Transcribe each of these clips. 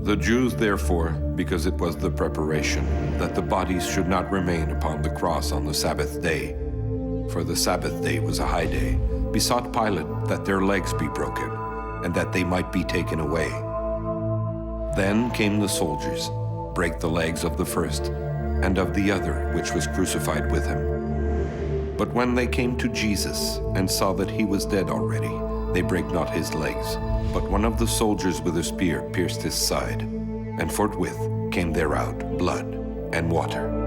The Jews, therefore, because it was the preparation, that the bodies should not remain upon the cross on the Sabbath day, for the Sabbath day was a high day, besought Pilate that their legs be broken, and that they might be taken away. Then came the soldiers, brake the legs of the first, and of the other which was crucified with him. But when they came to Jesus, and saw that he was dead already, they brake not his legs, but one of the soldiers with a spear pierced his side, and forthwith came there out blood and water.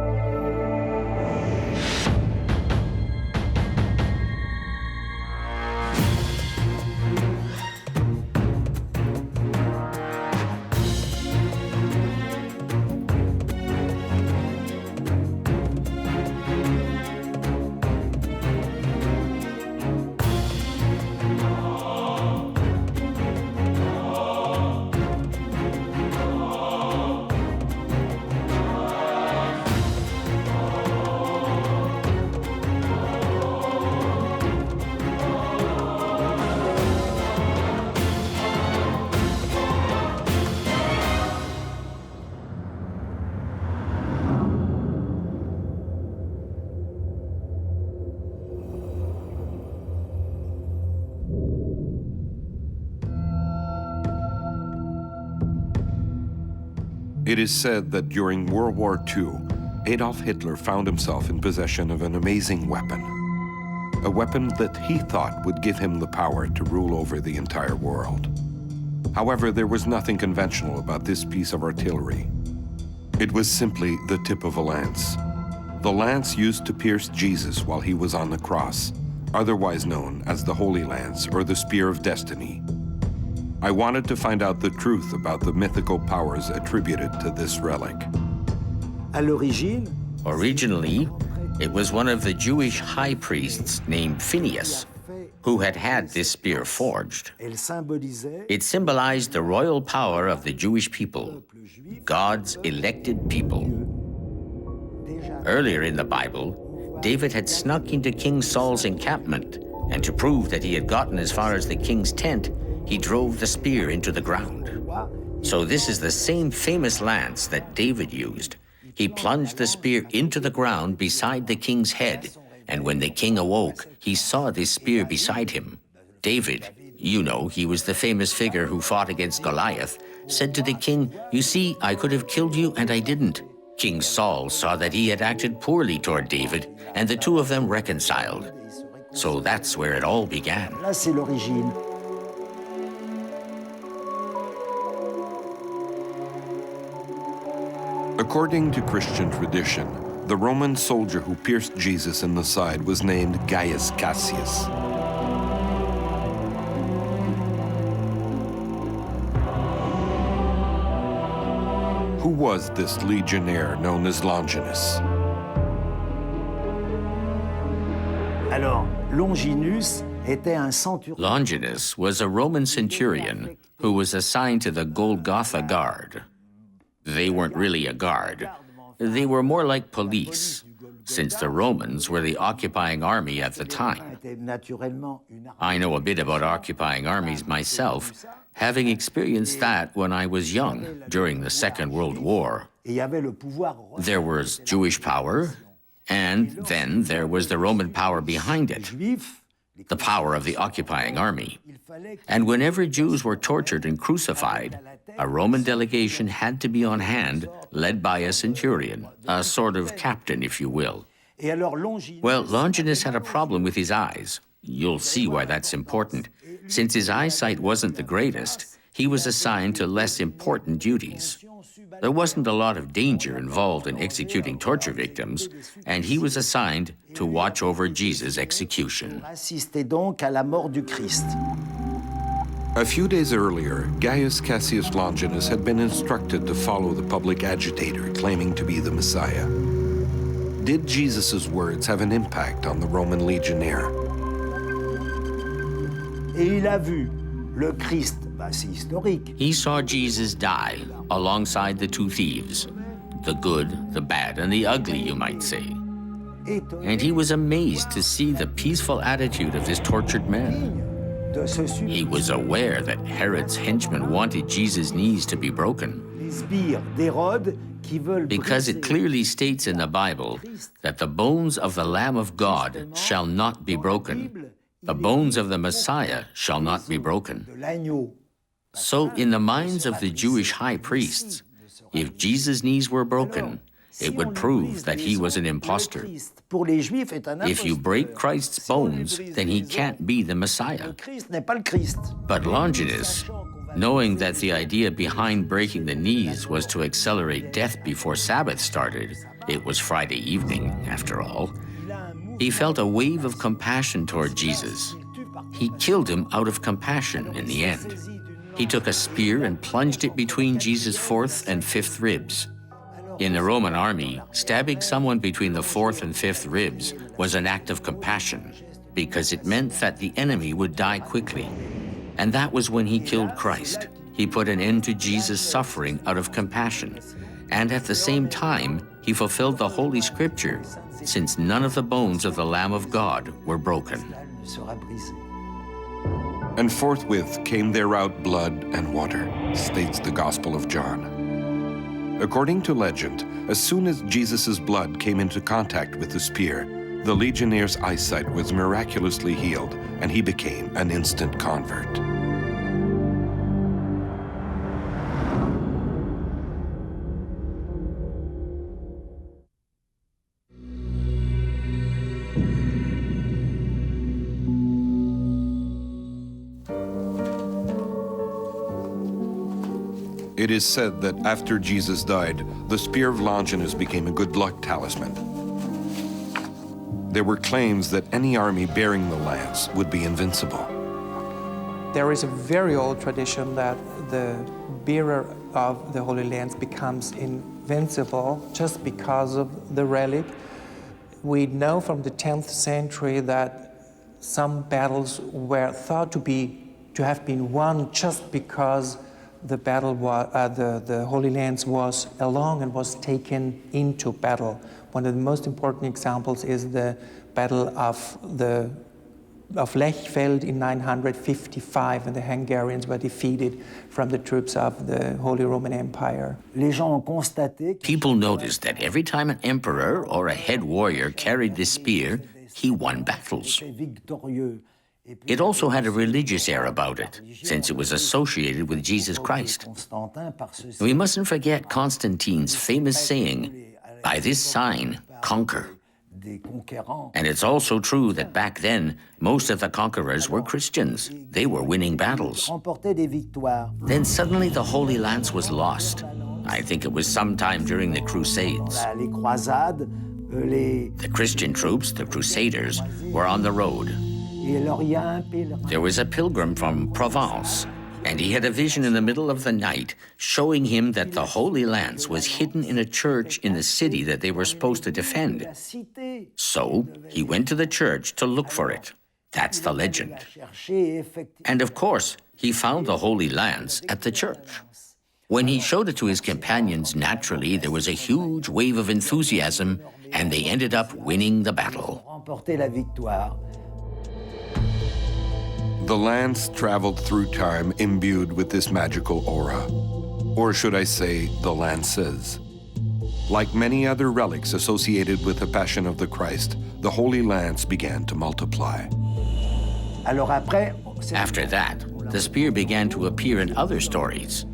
It is said that during World War II, Adolf Hitler found himself in possession of an amazing weapon. A weapon that he thought would give him the power to rule over the entire world. However, there was nothing conventional about this piece of artillery. It was simply the tip of a lance. The lance used to pierce Jesus while he was on the cross, otherwise known as the Holy Lance or the Spear of Destiny. I wanted to find out the truth about the mythical powers attributed to this relic. Originally, it was one of the Jewish high priests named Phineas who had this spear forged. It symbolized the royal power of the Jewish people, God's elected people. Earlier in the Bible, David had snuck into King Saul's encampment, and to prove that he had gotten as far as the king's tent, he drove the spear into the ground. So this is the same famous lance that David used. He plunged the spear into the ground beside the king's head, and when the king awoke, he saw this spear beside him. David, you know, he was the famous figure who fought against Goliath, said to the king, "You see, I could have killed you and I didn't." King Saul saw that he had acted poorly toward David, and the two of them reconciled. So that's where it all began. According to Christian tradition, the Roman soldier who pierced Jesus in the side was named Gaius Cassius. Who was this legionnaire known as Longinus? Longinus was a Roman centurion who was assigned to the Golgotha Guard. They weren't really a guard. They were more like police, since the Romans were the occupying army at the time. I know a bit about occupying armies myself, having experienced that when I was young, during the Second World War. There was Jewish power, and then there was the Roman power behind it, the power of the occupying army. And whenever Jews were tortured and crucified, a Roman delegation had to be on hand, led by a centurion, a sort of captain, if you will. Well, Longinus had a problem with his eyes. You'll see why that's important. Since his eyesight wasn't the greatest, he was assigned to less important duties. There wasn't a lot of danger involved in executing torture victims, and he was assigned to watch over Jesus' execution. A few days earlier, Gaius Cassius Longinus had been instructed to follow the public agitator claiming to be the Messiah. Did Jesus' words have an impact on the Roman legionnaire? He saw Jesus die alongside the two thieves, the good, the bad, and the ugly, you might say. And he was amazed to see the peaceful attitude of this tortured man. He was aware that Herod's henchmen wanted Jesus' knees to be broken, because it clearly states in the Bible that the bones of the Lamb of God shall not be broken. The bones of the Messiah shall not be broken. So in the minds of the Jewish high priests, if Jesus' knees were broken, it would prove that he was an impostor. If you break Christ's bones, then he can't be the Messiah. But Longinus, knowing that the idea behind breaking the knees was to accelerate death before Sabbath started, it was Friday evening, after all, he felt a wave of compassion toward Jesus. He killed him out of compassion in the end. He took a spear and plunged it between Jesus' fourth and fifth ribs. In the Roman army, stabbing someone between the fourth and fifth ribs was an act of compassion, because it meant that the enemy would die quickly. And that was when he killed Christ. He put an end to Jesus' suffering out of compassion. And at the same time, he fulfilled the Holy Scripture, since none of the bones of the Lamb of God were broken. And forthwith came there out blood and water, states the Gospel of John. According to legend, as soon as Jesus' blood came into contact with the spear, the legionnaires' eyesight was miraculously healed, and he became an instant convert. It is said that after Jesus died, the spear of Longinus became a good luck talisman. There were claims that any army bearing the lance would be invincible. There is a very old tradition that the bearer of the Holy Lance becomes invincible just because of the relic. We know from the 10th century that some battles were thought to have been won just because the battle the Holy Lance was along and was taken into battle. One of the most important examples is the Battle of Lechfeld in 955, when the Hungarians were defeated from the troops of the Holy Roman Empire. People noticed that every time an emperor or a head warrior carried this spear, he won battles. It also had a religious air about it, since it was associated with Jesus Christ. We mustn't forget Constantine's famous saying, "By this sign, conquer." And it's also true that back then, most of the conquerors were Christians. They were winning battles. Then suddenly the Holy Lance was lost. I think it was sometime during the Crusades. The Christian troops, the Crusaders, were on the road. There was a pilgrim from Provence, and he had a vision in the middle of the night showing him that the Holy Lance was hidden in a church in the city that they were supposed to defend. So he went to the church to look for it. That's the legend. And of course, he found the Holy Lance at the church. When he showed it to his companions, naturally, there was a huge wave of enthusiasm, and they ended up winning the battle. The lance traveled through time imbued with this magical aura. Or should I say, the lances. Like many other relics associated with the Passion of the Christ, the Holy Lance began to multiply. After that, the spear began to appear in other stories.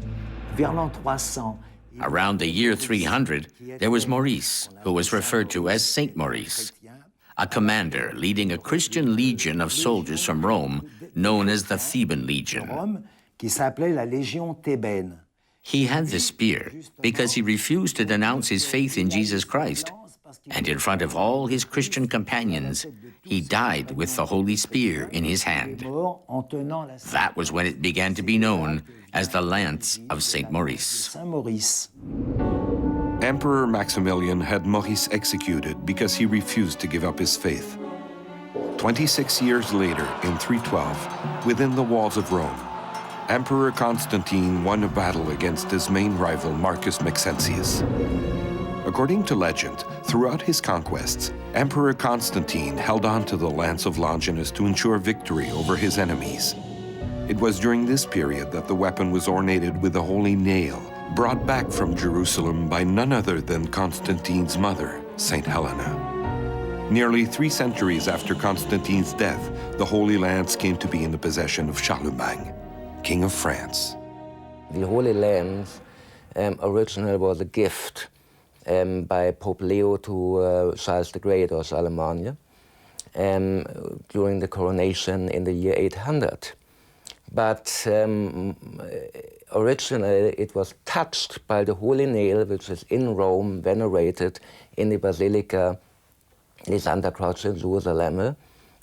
Around the year 300, there was Maurice, who was referred to as Saint Maurice, a commander leading a Christian legion of soldiers from Rome known as the Theban Legion. He had the spear because he refused to denounce his faith in Jesus Christ. And in front of all his Christian companions, he died with the holy spear in his hand. That was when it began to be known as the Lance of Saint Maurice. Emperor Maximilian had Maurice executed because he refused to give up his faith. 26 years later, in 312, within the walls of Rome, Emperor Constantine won a battle against his main rival, Marcus Maxentius. According to legend, throughout his conquests, Emperor Constantine held on to the lance of Longinus to ensure victory over his enemies. It was during this period that the weapon was ornated with a holy nail, brought back from Jerusalem by none other than Constantine's mother, Saint Helena. Nearly 3 centuries after Constantine's death, the Holy Lance came to be in the possession of Charlemagne, King of France. The Holy Lance originally was a gift by Pope Leo to Charles the Great of Charlemagne during the coronation in the year 800. But originally it was touched by the Holy Nail, which is in Rome, venerated in the Basilica di Santa Croce in Jerusalem.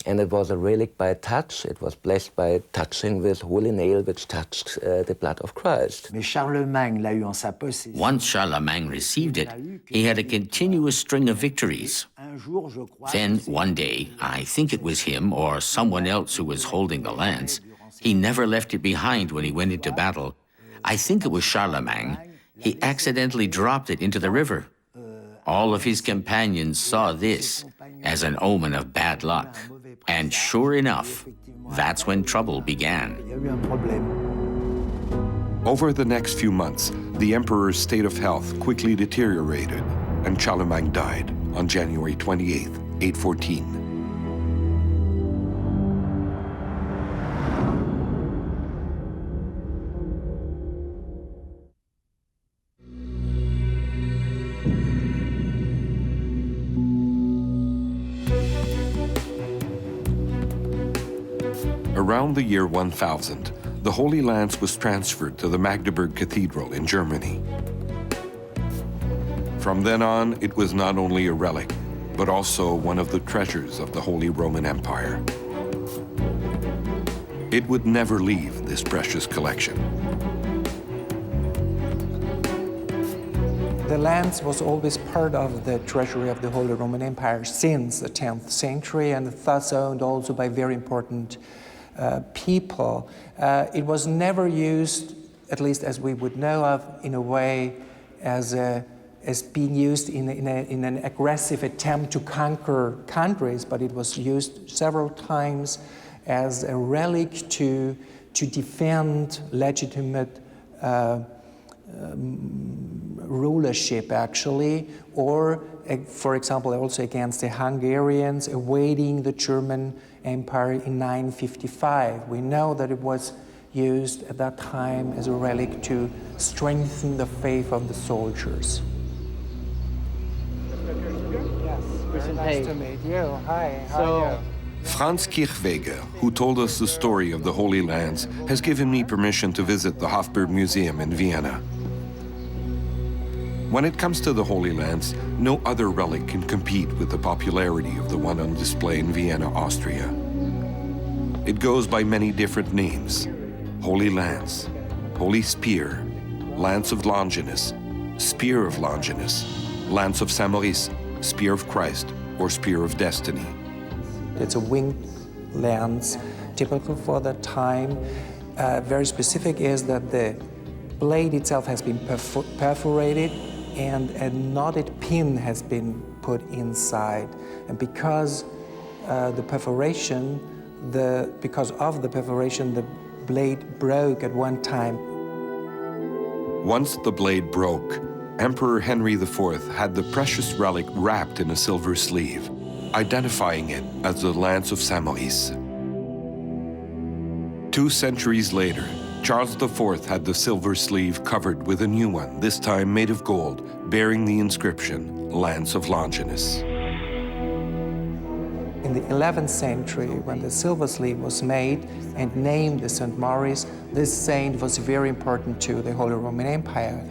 And it was a relic by touch. It was blessed by touching this holy nail which touched the blood of Christ. Mais Charlemagne l'a eu en sa possession. Once Charlemagne received it, he had a continuous string of victories. Then, one day, I think it was him or someone else who was holding the lance, he never left it behind when he went into battle. I think it was Charlemagne. He accidentally dropped it into the river. All of his companions saw this as an omen of bad luck. And sure enough, that's when trouble began. Over the next few months, the emperor's state of health quickly deteriorated, and Charlemagne died on January 28, 814. Around the year 1000, the Holy Lance was transferred to the Magdeburg Cathedral in Germany. From then on, it was not only a relic, but also one of the treasures of the Holy Roman Empire. It would never leave this precious collection. The lance was always part of the treasury of the Holy Roman Empire since the 10th century, and thus owned also by very important people. It was never used, at least as we would know of, in a way as being used in an aggressive attempt to conquer countries, but it was used several times as a relic to defend legitimate rulership, actually, or, for example, also against the Hungarians awaiting the German Empire in 955. We know that it was used at that time as a relic to strengthen the faith of the soldiers. Yes, very nice to meet you. Hi, how are you? Franz Kirchweger, who told us the story of the Holy Lance, has given me permission to visit the Hofburg Museum in Vienna. When it comes to the Holy Lance, no other relic can compete with the popularity of the one on display in Vienna, Austria. It goes by many different names: Holy Lance, Holy Spear, Lance of Longinus, Spear of Longinus, Lance of St. Maurice, Spear of Christ, or Spear of Destiny. It's a winged lance, typical for that time. Very specific is that the blade itself has been perforated and a knotted pin has been put inside. And because of the perforation, the blade broke at one time. Once the blade broke, Emperor Henry IV had the precious relic wrapped in a silver sleeve, identifying it as the Lance of St. Maurice. 2 centuries later, Charles IV had the silver sleeve covered with a new one, this time made of gold, bearing the inscription, Lance of Longinus. In the 11th century, when the silver sleeve was made and named as St. Maurice, this saint was very important to the Holy Roman Empire.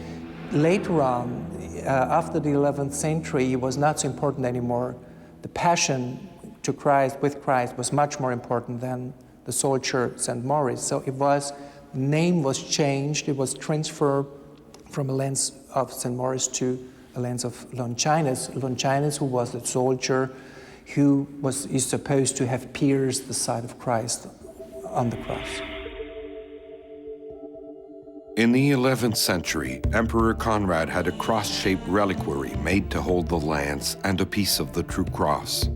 Later on, after the 11th century, he was not so important anymore. The passion to Christ, with Christ, was much more important than the soldier St. Maurice. So the name was changed. It was transferred from a lance of St. Maurice to a lance of Longinus. Longinus, who was the soldier who is supposed to have pierced the side of Christ on the cross. In the 11th century, Emperor Conrad had a cross-shaped reliquary made to hold the lance and a piece of the true cross.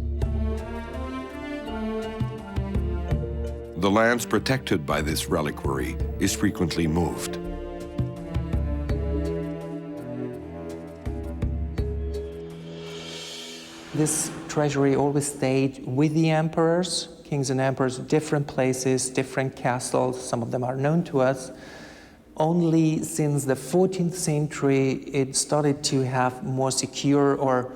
The lands protected by this reliquary is frequently moved. This treasury always stayed with the emperors, kings and emperors, different places, different castles. Some of them are known to us. Only since the 14th century, it started to have more secure or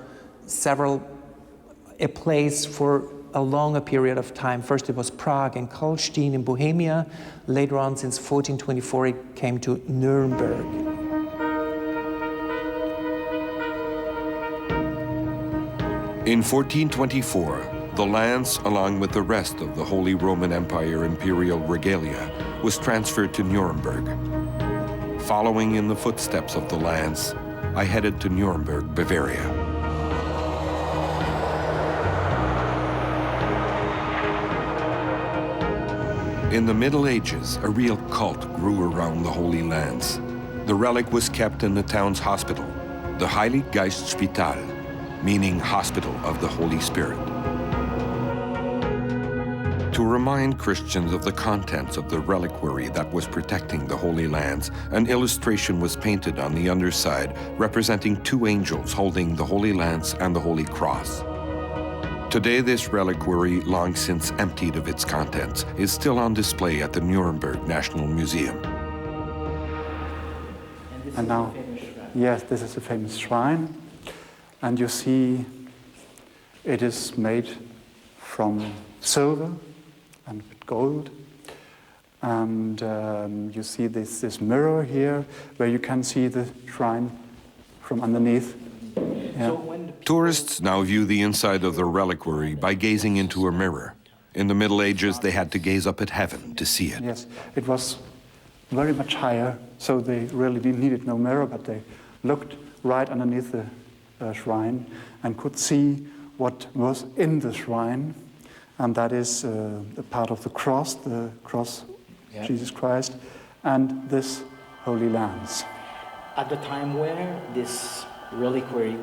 a place for a longer period of time. First it was Prague and Kolstein in Bohemia. Later on, since 1424, it came to Nuremberg. In 1424, the lands, along with the rest of the Holy Roman Empire Imperial regalia, was transferred to Nuremberg. Following in the footsteps of the lands, I headed to Nuremberg, Bavaria. In the Middle Ages, a real cult grew around the Holy Lands. The relic was kept in the town's hospital, the Heilig Geist Spital, meaning Hospital of the Holy Spirit. To remind Christians of the contents of the reliquary that was protecting the Holy Lands, an illustration was painted on the underside representing two angels holding the Holy Lance and the Holy Cross. Today, this reliquary, long since emptied of its contents, is still on display at the Nuremberg National Museum. And now, yes, this is a famous shrine. And you see it is made from silver and with gold. And you see this mirror here where you can see the shrine from underneath. Yeah. Tourists now view the inside of the reliquary by gazing into a mirror. In the Middle Ages, they had to gaze up at heaven to see it. Yes, it was very much higher, so they really needed no mirror, but they looked right underneath the shrine and could see what was in the shrine, and that is a part of the cross Yeah. Jesus Christ, and this Holy Lance. At the time where this reliquary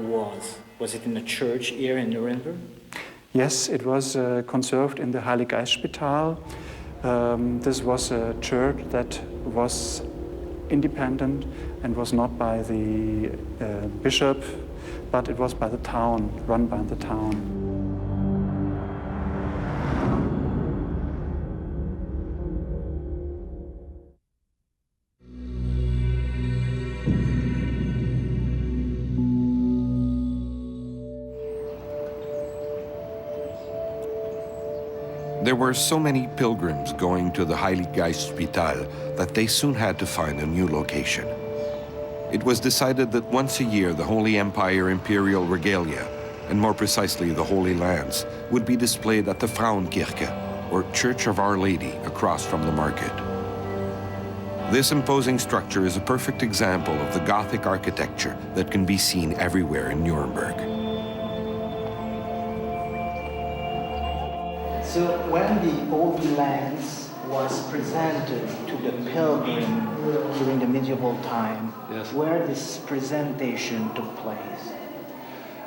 was it in a church here in Nuremberg? Yes, it was conserved in the Heilig Geist Spital. This was a church that was independent and was not by the bishop, but it was by the town, run by the town. There were so many pilgrims going to the Heilig Geist Spital that they soon had to find a new location. It was decided that once a year the Holy Empire Imperial regalia, and more precisely the Holy Lands, would be displayed at the Frauenkirche, or Church of Our Lady, across from the market. This imposing structure is a perfect example of the Gothic architecture that can be seen everywhere in Nuremberg. So when the Holy Lance was presented to the pilgrim during the medieval time, Yes. where this presentation took place?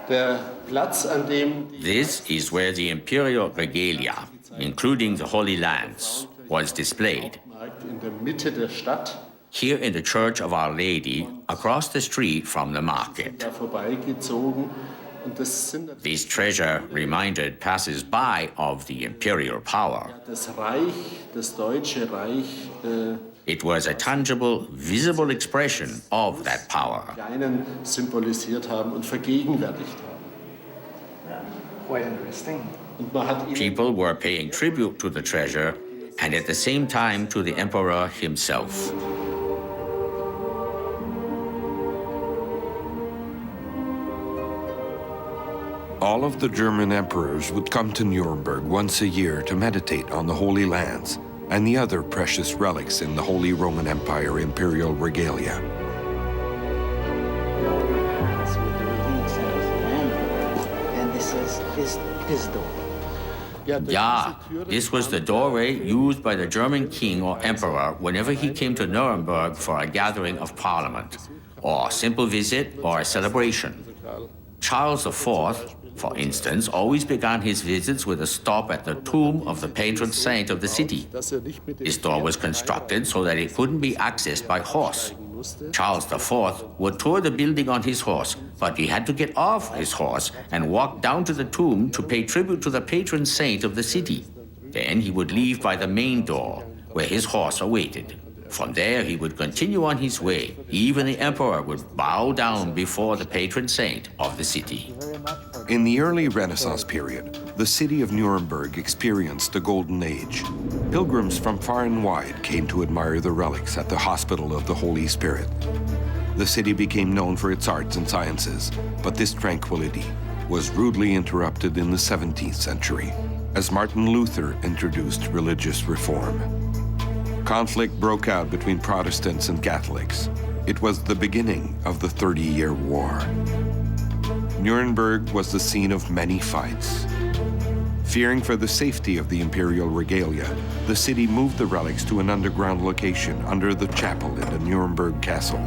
Der Platz, an dem This is where the imperial regalia, including the Holy Lance, was displayed. Markt in der Mitte der Stadt Here in the Church of Our Lady, across the street from the market. da vorbeigezogen. Und das sind This treasure reminded passers-by of the imperial power. das Reich, das Deutsche Reich, It was a tangible, visible expression of that power. die einen symbolisiert haben und vergegenwärtigt haben. Quite interesting. Und man hat ihnen People were paying tribute to the treasure and at the same time to the emperor himself. All of the German emperors would come to Nuremberg once a year to meditate on the Holy Lands and the other precious relics in the Holy Roman Empire Imperial regalia. And this is his door. Yeah, this was the doorway used by the German king or emperor whenever he came to Nuremberg for a gathering of parliament, or a simple visit or a celebration. Charles IV, for instance, always began his visits with a stop at the tomb of the patron saint of the city. This door was constructed so that it couldn't be accessed by horse. Charles IV would tour the building on his horse, but he had to get off his horse and walk down to the tomb to pay tribute to the patron saint of the city. Then he would leave by the main door, where his horse awaited. From there, he would continue on his way. Even the emperor would bow down before the patron saint of the city. In the early Renaissance period, the city of Nuremberg experienced a golden age. Pilgrims from far and wide came to admire the relics at the Hospital of the Holy Spirit. The city became known for its arts and sciences, but this tranquility was rudely interrupted in the 17th century, as Martin Luther introduced religious reform. Conflict broke out between Protestants and Catholics. It was the beginning of the 30-Year War. Nuremberg was the scene of many fights. Fearing for the safety of the imperial regalia, the city moved the relics to an underground location under the chapel in the Nuremberg castle.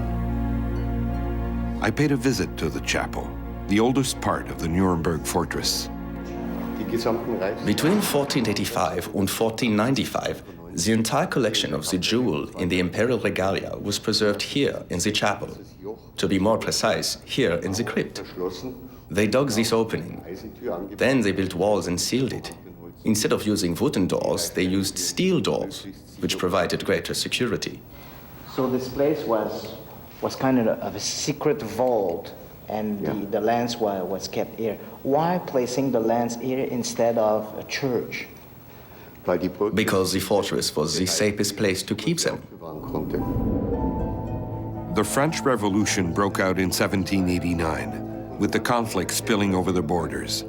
I paid a visit to the chapel, the oldest part of the Nuremberg fortress. Between 1485 and 1495, the entire collection of the jewel in the imperial regalia was preserved here in the chapel. To be more precise, here in the crypt. They dug this opening. Then they built walls and sealed it. Instead of using wooden doors, they used steel doors, which provided greater security. So this place was kind of a secret vault, and the lance was kept here. Why placing the lance here instead of a church? Because the fortress was the safest place to keep them. The French Revolution broke out in 1789, with the conflict spilling over the borders.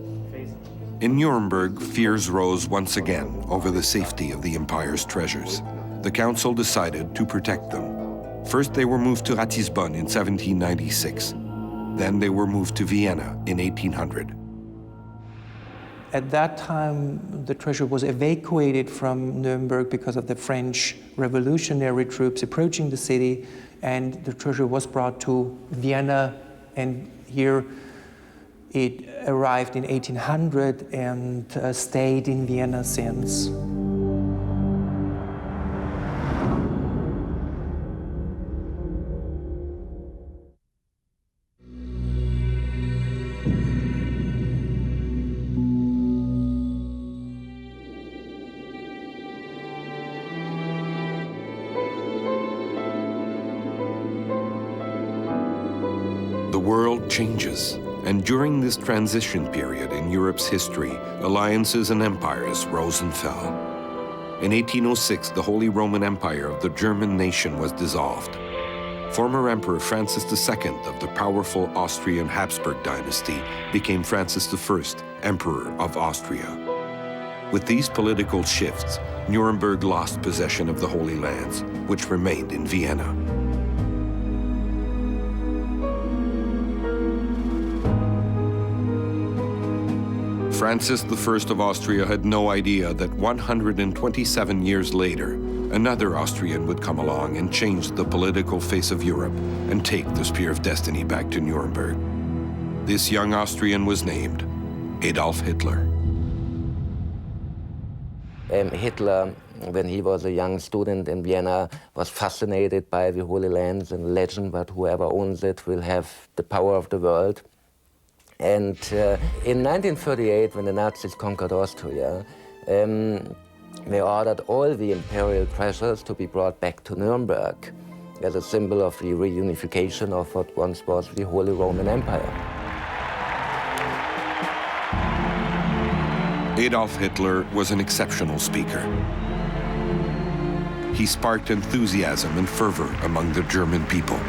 In Nuremberg, fears rose once again over the safety of the empire's treasures. The council decided to protect them. First, they were moved to Ratisbonne in 1796. Then they were moved to Vienna in 1800. At that time, the treasure was evacuated from Nuremberg because of the French revolutionary troops approaching the city, and the treasure was brought to Vienna, and here it arrived in 1800 and stayed in Vienna since. The world changes, and during this transition period in Europe's history, alliances and empires rose and fell. In 1806, the Holy Roman Empire of the German nation was dissolved. Former Emperor Francis II of the powerful Austrian Habsburg dynasty became Francis I, Emperor of Austria. With these political shifts, Nuremberg lost possession of the Holy Lands, which remained in Vienna. Francis I of Austria had no idea that 127 years later, another Austrian would come along and change the political face of Europe and take the Spear of Destiny back to Nuremberg. This young Austrian was named Adolf Hitler. Hitler, when he was a young student in Vienna, was fascinated by the Holy Lands and legend that whoever owns it will have the power of the world. And in 1938, when the Nazis conquered Austria, they ordered all the imperial treasures to be brought back to Nuremberg as a symbol of the reunification of what once was the Holy Roman Empire. Adolf Hitler was an exceptional speaker. He sparked enthusiasm and fervor among the German people.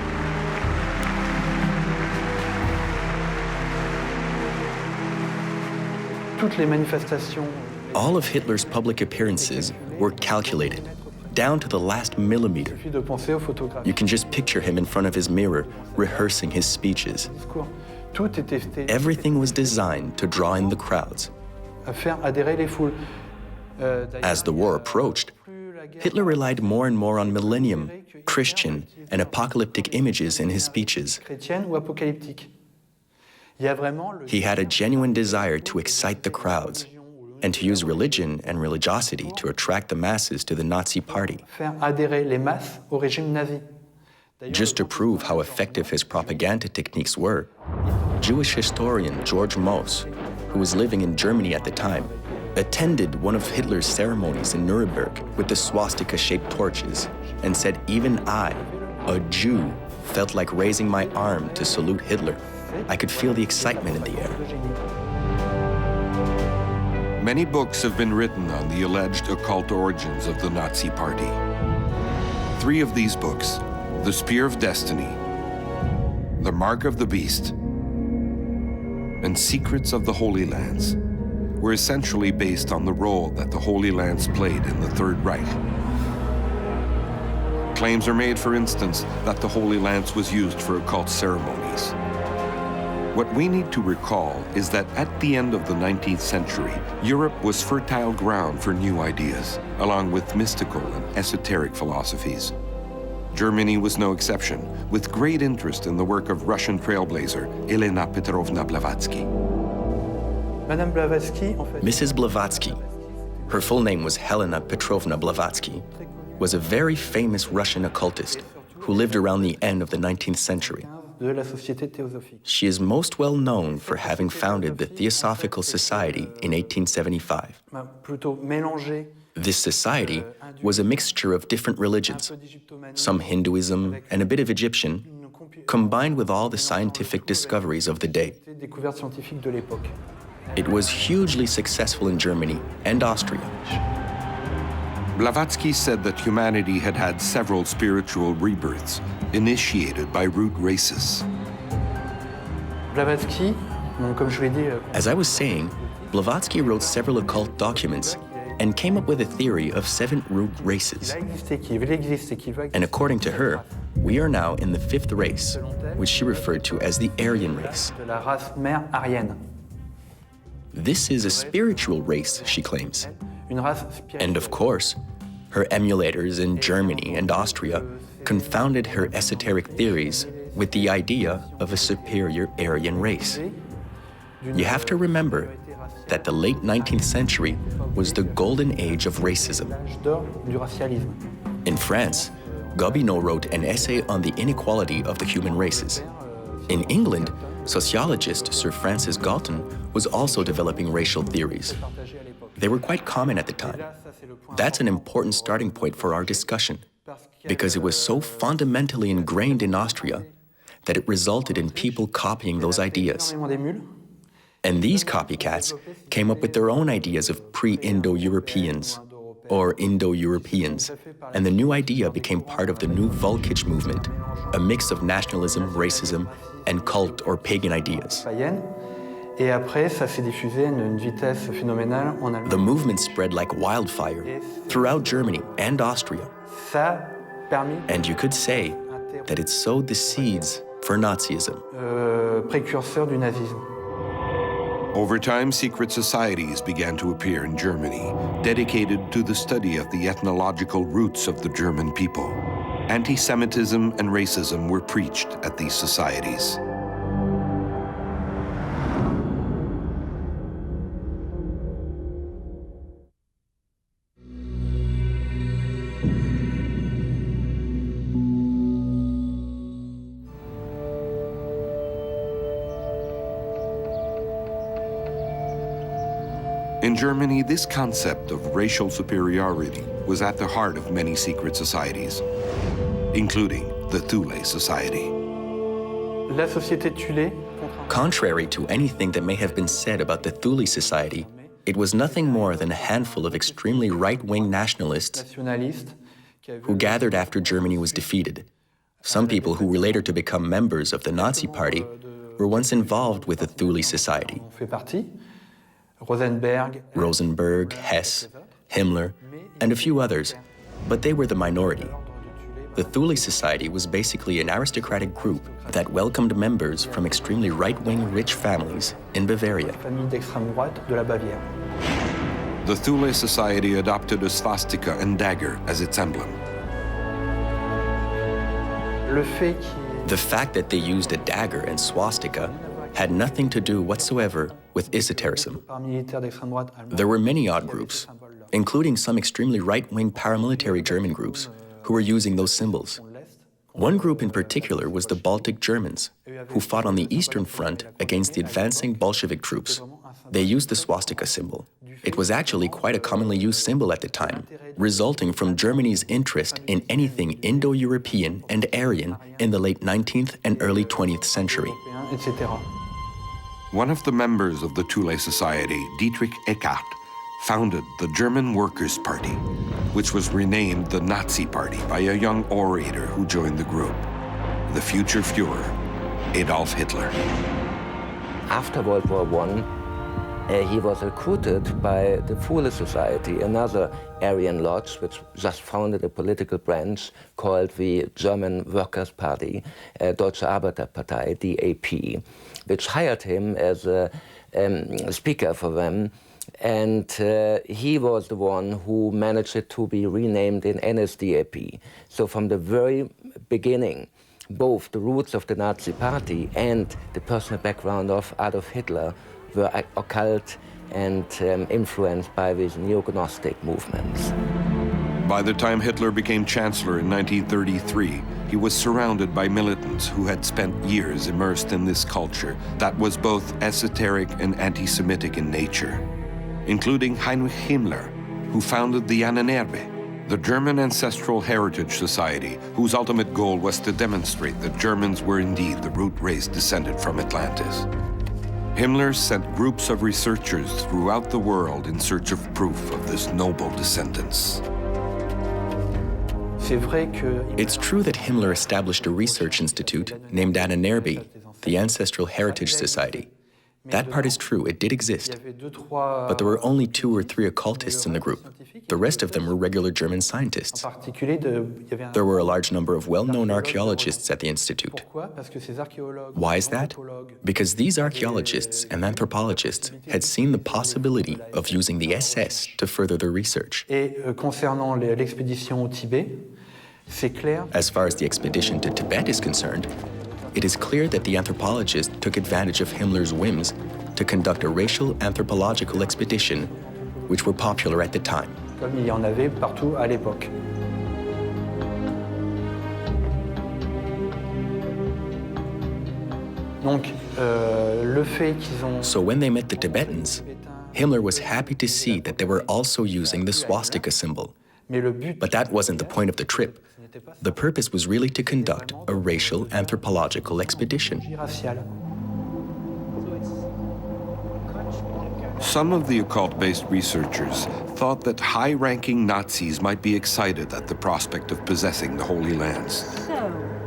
All of Hitler's public appearances were calculated, down to the last millimeter. You can just picture him in front of his mirror, rehearsing his speeches. Everything was designed to draw in the crowds. As the war approached, Hitler relied more and more on millennium, Christian, and apocalyptic images in his speeches. He had a genuine desire to excite the crowds and to use religion and religiosity to attract the masses to the Nazi party. Just to prove how effective his propaganda techniques were, Jewish historian George Moos, who was living in Germany at the time, attended one of Hitler's ceremonies in Nuremberg with the swastika-shaped torches and said, "Even I, a Jew, felt like raising my arm to salute Hitler. I could feel the excitement in the air." Many books have been written on the alleged occult origins of the Nazi Party. 3 of these books, The Spear of Destiny, The Mark of the Beast, and Secrets of the Holy Lands, were essentially based on the role that the Holy Lands played in the Third Reich. Claims are made, for instance, that the Holy Lance was used for occult ceremonies. What we need to recall is that at the end of the 19th century, Europe was fertile ground for new ideas, along with mystical and esoteric philosophies. Germany was no exception, with great interest in the work of Russian trailblazer Elena Petrovna Blavatsky. Mrs. Blavatsky, her full name was Helena Petrovna Blavatsky, was a very famous Russian occultist who lived around the end of the 19th century. She is most well known for having founded the Theosophical Society in 1875. This society was a mixture of different religions, some Hinduism and a bit of Egyptian, combined with all the scientific discoveries of the day. It was hugely successful in Germany and Austria. Blavatsky said that humanity had had several spiritual rebirths initiated by root races. As I was saying, Blavatsky wrote several occult documents and came up with a theory of 7 root races. And according to her, we are now in the 5th race, which she referred to as the Aryan race. This is a spiritual race, she claims. And of course, her emulators in Germany and Austria confounded her esoteric theories with the idea of a superior Aryan race. You have to remember that the late 19th century was the golden age of racism. In France, Gobineau wrote an essay on the inequality of the human races. In England, sociologist Sir Francis Galton was also developing racial theories. They were quite common at the time. That's an important starting point for our discussion, because it was so fundamentally ingrained in Austria that it resulted in people copying those ideas. And these copycats came up with their own ideas of pre-Indo-Europeans, or Indo-Europeans, and the new idea became part of the new Volkic movement, a mix of nationalism, racism, and cult or pagan ideas. The movement spread like wildfire throughout Germany and Austria. And you could say that it sowed the seeds for Nazism. Over time, secret societies began to appear in Germany, dedicated to the study of the ethnological roots of the German people. Anti-Semitism and racism were preached at these societies. In Germany, this concept of racial superiority was at the heart of many secret societies, including the Thule Society. Contrary to anything that may have been said about the Thule Society, it was nothing more than a handful of extremely right-wing nationalists who gathered after Germany was defeated. Some people who were later to become members of the Nazi Party were once involved with the Thule Society. Rosenberg, Hess, Himmler, and a few others, but they were the minority. The Thule Society was basically an aristocratic group that welcomed members from extremely right-wing rich families in Bavaria. The Thule Society adopted a swastika and dagger as its emblem. The fact that they used a dagger and swastika had nothing to do whatsoever with esotericism. There were many odd groups, including some extremely right-wing paramilitary German groups who were using those symbols. One group in particular was the Baltic Germans, who fought on the Eastern Front against the advancing Bolshevik troops. They used the swastika symbol. It was actually quite a commonly used symbol at the time, resulting from Germany's interest in anything Indo-European and Aryan in the late 19th and early 20th century. One of the members of the Thule Society, Dietrich Eckart, founded the German Workers' Party, which was renamed the Nazi Party by a young orator who joined the group, the future Führer, Adolf Hitler. After World War I, he was recruited by the Thule Society, another Aryan lodge, which just founded a political branch called the German Workers' Party, Deutsche Arbeiterpartei, DAP, which hired him as a speaker for them. And he was the one who managed it to be renamed in NSDAP. So from the very beginning, both the roots of the Nazi Party and the personal background of Adolf Hitler were occult and influenced by these neo-Gnostic movements. By the time Hitler became chancellor in 1933, he was surrounded by militants who had spent years immersed in this culture that was both esoteric and anti-Semitic in nature, including Heinrich Himmler, who founded the Ahnenerbe, the German Ancestral Heritage Society, whose ultimate goal was to demonstrate that Germans were indeed the root race descended from Atlantis. Himmler sent groups of researchers throughout the world in search of proof of this noble descendants. It's true that Himmler established a research institute named Ahnenerbe, the Ancestral Heritage Society. That part is true, it did exist. But there were only 2 or 3 occultists in the group. The rest of them were regular German scientists. There were a large number of well-known archaeologists at the institute. Why is that? Because these archaeologists and anthropologists had seen the possibility of using the SS to further their research. As far as the expedition to Tibet is concerned, it is clear that the anthropologist took advantage of Himmler's whims to conduct a racial anthropological expedition, which were popular at the time. So when they met the Tibetans, Himmler was happy to see that they were also using the swastika symbol. But that wasn't the point of the trip. The purpose was really to conduct a racial anthropological expedition. Some of the occult-based researchers thought that high-ranking Nazis might be excited at the prospect of possessing the Holy Lands.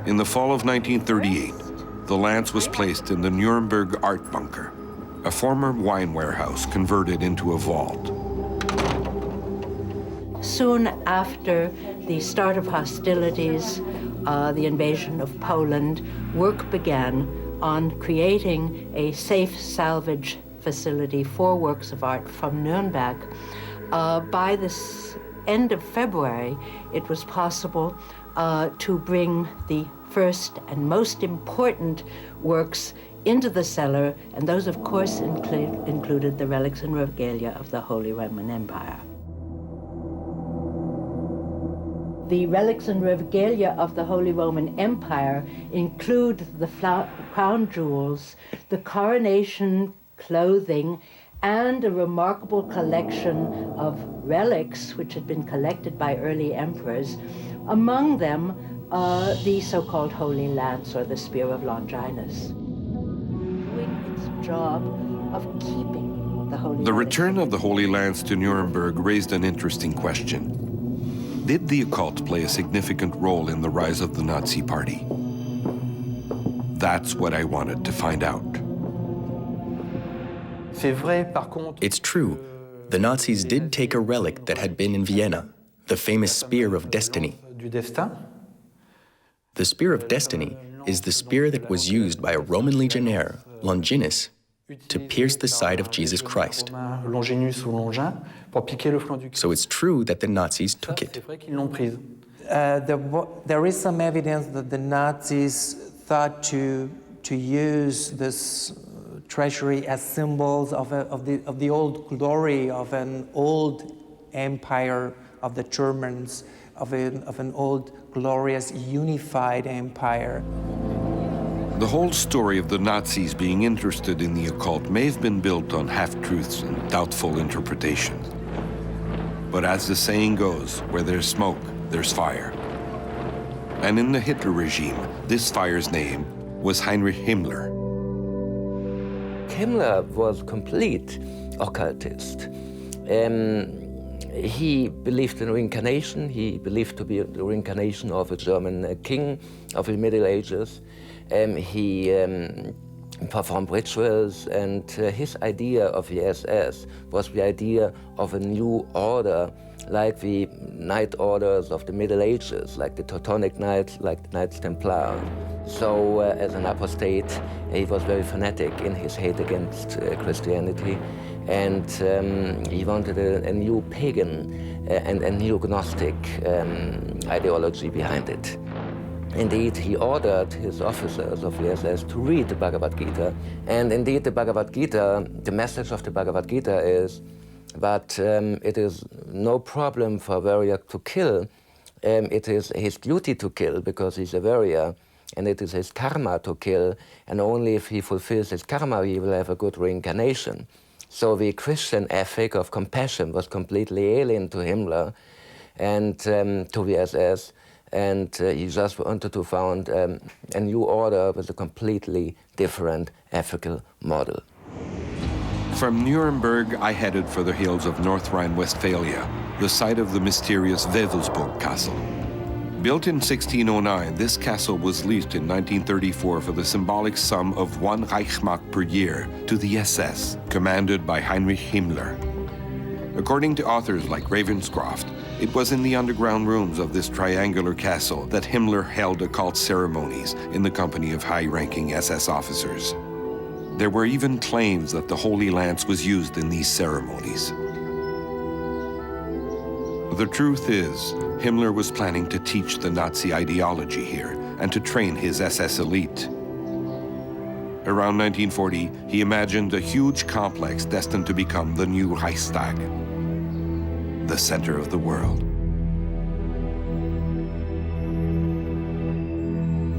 In the fall of 1938, the lance was placed in the Nuremberg art bunker, a former wine warehouse converted into a vault. Soon after the start of hostilities, the invasion of Poland, work began on creating a safe salvage facility for works of art from Nuremberg. By the end of February, it was possible to bring the first and most important works into the cellar, and those, of course, included the relics and regalia of the Holy Roman Empire. The relics and regalia of the Holy Roman Empire include the crown jewels, the coronation clothing, and a remarkable collection of relics which had been collected by early emperors. Among them, the so-called Holy Lance, or the Spear of Longinus, doing its job of keeping the Holy Lance. The return of the Holy Lance to Nuremberg raised an interesting question. Did the occult play a significant role in the rise of the Nazi Party? That's what I wanted to find out. It's true, the Nazis did take a relic that had been in Vienna, the famous Spear of Destiny. The Spear of Destiny is the spear that was used by a Roman legionnaire, Longinus, to pierce the side of Jesus Christ. So it's true that the Nazis took it. There is some evidence that the Nazis thought to use this treasury as symbols of the old glory of an old empire of the Germans, of an old glorious unified empire. The whole story of the Nazis being interested in the occult may have been built on half-truths and doubtful interpretations. But as the saying goes, where there's smoke, there's fire. And in the Hitler regime, this fire's name was Heinrich Himmler. Himmler was complete occultist. He believed in reincarnation. He believed to be the reincarnation of a German king of the Middle Ages. He performed rituals, and his idea of the SS was the idea of a new order, like the Knight Orders of the Middle Ages, like the Teutonic Knights, like the Knights Templar. So as an apostate, he was very fanatic in his hate against Christianity, and he wanted a new pagan and a new Gnostic ideology behind it. Indeed, he ordered his officers of the SS to read the Bhagavad Gita. And indeed, the Bhagavad Gita, the message of the Bhagavad Gita is that it is no problem for a warrior to kill. It is his duty to kill because he's a warrior, and it is his karma to kill. And only if he fulfills his karma, he will have a good reincarnation. So the Christian ethic of compassion was completely alien to Himmler and to the SS. And he just wanted to found a new order with a completely different ethical model. From Nuremberg, I headed for the hills of North Rhine-Westphalia, the site of the mysterious Wewelsburg Castle. Built in 1609, this castle was leased in 1934 for the symbolic sum of 1 Reichsmark per year to the SS, commanded by Heinrich Himmler. According to authors like Ravenscroft, it was in the underground rooms of this triangular castle that Himmler held occult ceremonies in the company of high-ranking SS officers. There were even claims that the Holy Lance was used in these ceremonies. The truth is, Himmler was planning to teach the Nazi ideology here and to train his SS elite. Around 1940, he imagined a huge complex destined to become the new Reichstag, the center of the world.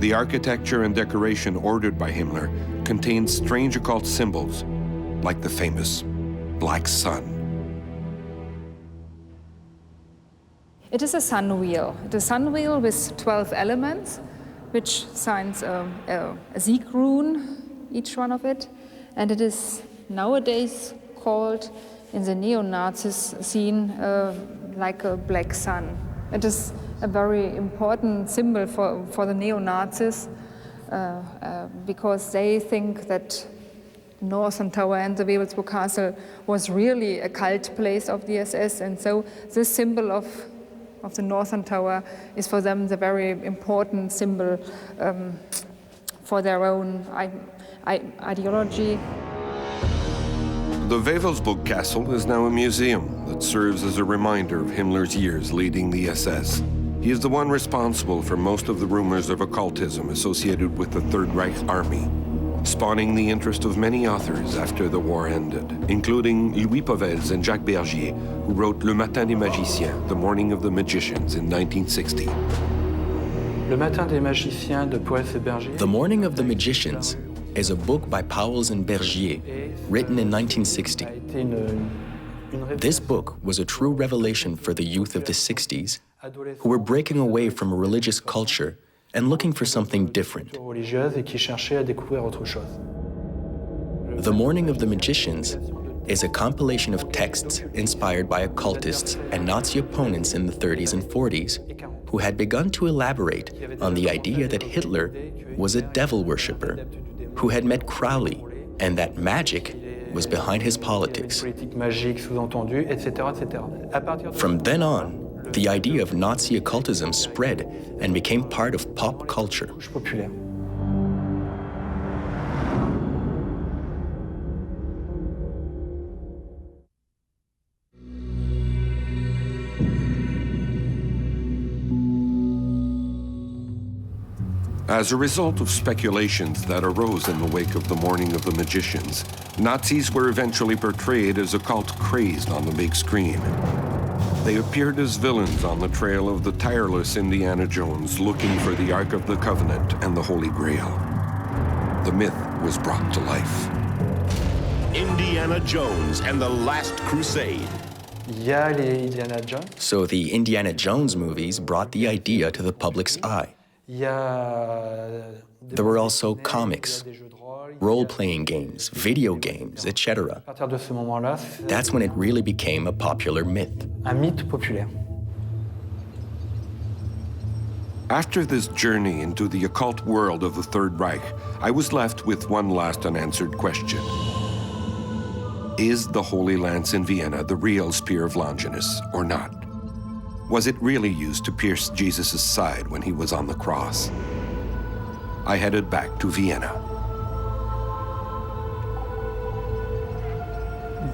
The architecture and decoration ordered by Himmler contained strange occult symbols, like the famous black sun. It is a sun wheel. It is a sun wheel with 12 elements, which signs a Sieg rune, each one of it. And it is nowadays called, in the neo-Nazis scene, like a black sun. It is a very important symbol for the neo-Nazis because they think that Northern Tower and the Wewelsburg Castle was really a cult place of the SS, and so this symbol of the Northern Tower is for them the very important symbol for their own ideology. The Wewelsburg Castle is now a museum that serves as a reminder of Himmler's years leading the SS. He is the one responsible for most of the rumors of occultism associated with the Third Reich Army, spawning the interest of many authors after the war ended, including Louis Pauwels and Jacques Bergier, who wrote Le Matin des Magiciens, The Morning of the Magicians, in 1960. Le Matin des Magiciens de Pauwels et Bergier. The Morning of the Magicians is a book by Pauwels and Bergier, written in 1960. This book was a true revelation for the youth of the 60s, who were breaking away from a religious culture and looking for something different. The Morning of the Magicians is a compilation of texts inspired by occultists and Nazi opponents in the 30s and 40s who had begun to elaborate on the idea that Hitler was a devil worshipper who had met Crowley and that magic was behind his politics. From then on, the idea of Nazi occultism spread and became part of pop culture. As a result of speculations that arose in the wake of the Morning of the Magicians, Nazis were eventually portrayed as occult crazed on the big screen. They appeared as villains on the trail of the tireless Indiana Jones looking for the Ark of the Covenant and the Holy Grail. The myth was brought to life. Indiana Jones and the Last Crusade. So the Indiana Jones movies brought the idea to the public's eye. There were also comics, role-playing games, video games, etc. That's when it really became a popular myth. After this journey into the occult world of the Third Reich, I was left with one last unanswered question. Is the Holy Lance in Vienna the real spear of Longinus or not? Was it really used to pierce Jesus' side when he was on the cross? I headed back to Vienna.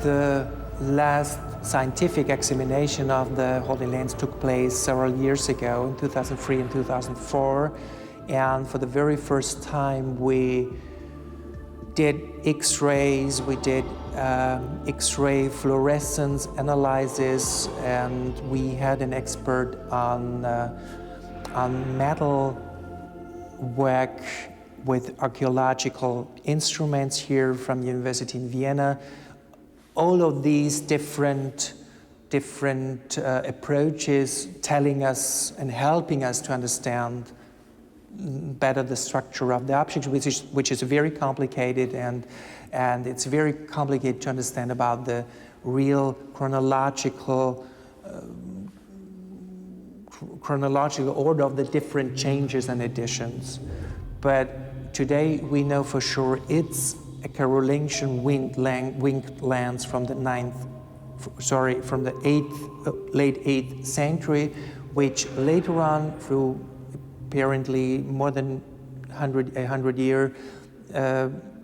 The last scientific examination of the Holy Lance took place several years ago, in 2003 and 2004. And for the very first time, we did X-rays, we did X-ray fluorescence analysis, and we had an expert on metal work with archaeological instruments here from the University in Vienna. All of these different approaches telling us and helping us to understand better the structure of the object, which is very complicated, and it's very complicated to understand about the real chronological order of the different changes and additions. But today we know for sure it's a Carolingian winged lance from the late 8th century, which later on, through apparently more than 100 years,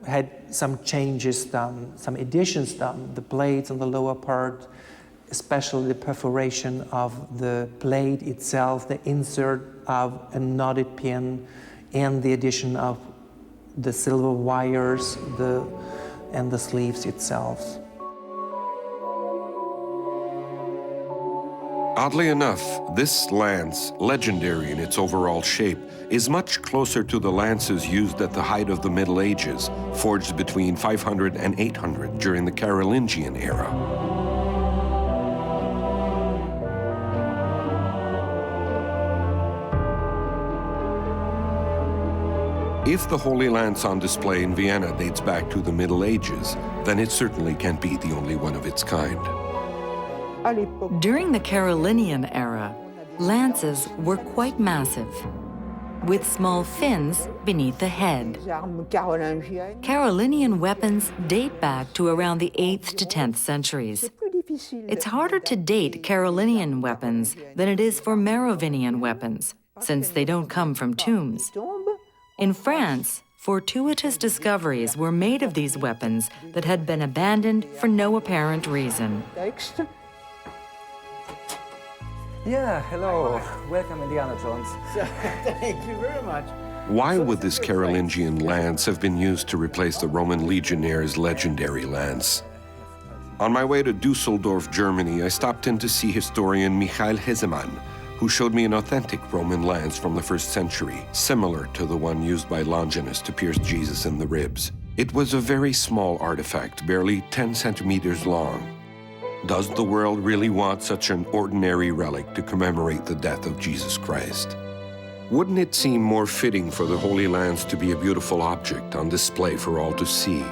had some changes done, some additions done. The blades on the lower part, especially the perforation of the blade itself, the insert of a knotted pin, and the addition of the silver wires and the sleeves itself. Oddly enough, this lance, legendary in its overall shape, is much closer to the lances used at the height of the Middle Ages, forged between 500 and 800 during the Carolingian era. If the Holy Lance on display in Vienna dates back to the Middle Ages, then it certainly can't be the only one of its kind. During the Carolingian era, lances were quite massive, with small fins beneath the head. Carolingian weapons date back to around the 8th to 10th centuries. It's harder to date Carolingian weapons than it is for Merovingian weapons, since they don't come from tombs. In France, fortuitous discoveries were made of these weapons that had been abandoned for no apparent reason. Yeah, hello. Welcome, Indiana Jones. Thank you very much. Why would this Carolingian lance have been used to replace the Roman legionnaire's legendary lance? On my way to Dusseldorf, Germany, I stopped in to see historian Michael Hesemann, who showed me an authentic Roman lance from the 1st century, similar to the one used by Longinus to pierce Jesus in the ribs. It was a very small artifact, barely 10 centimeters long. Does the world really want such an ordinary relic to commemorate the death of Jesus Christ? Wouldn't it seem more fitting for the Holy Lance to be a beautiful object on display for all to see?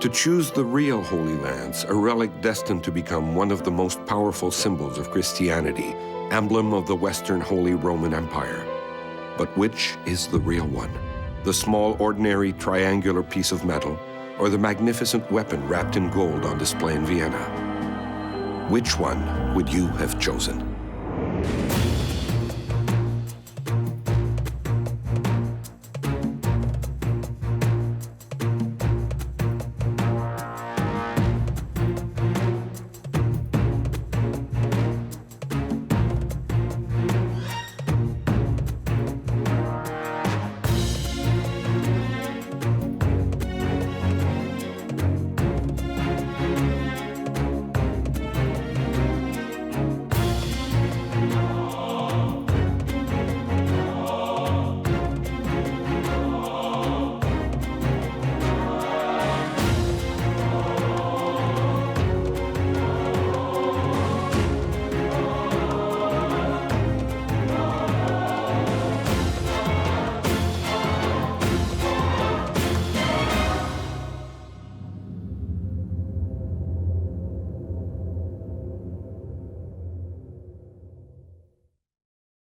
To choose the real Holy Lance, a relic destined to become one of the most powerful symbols of Christianity, emblem of the Western Holy Roman Empire. But which is the real one? The small, ordinary, triangular piece of metal, or the magnificent weapon wrapped in gold on display in Vienna? Which one would you have chosen?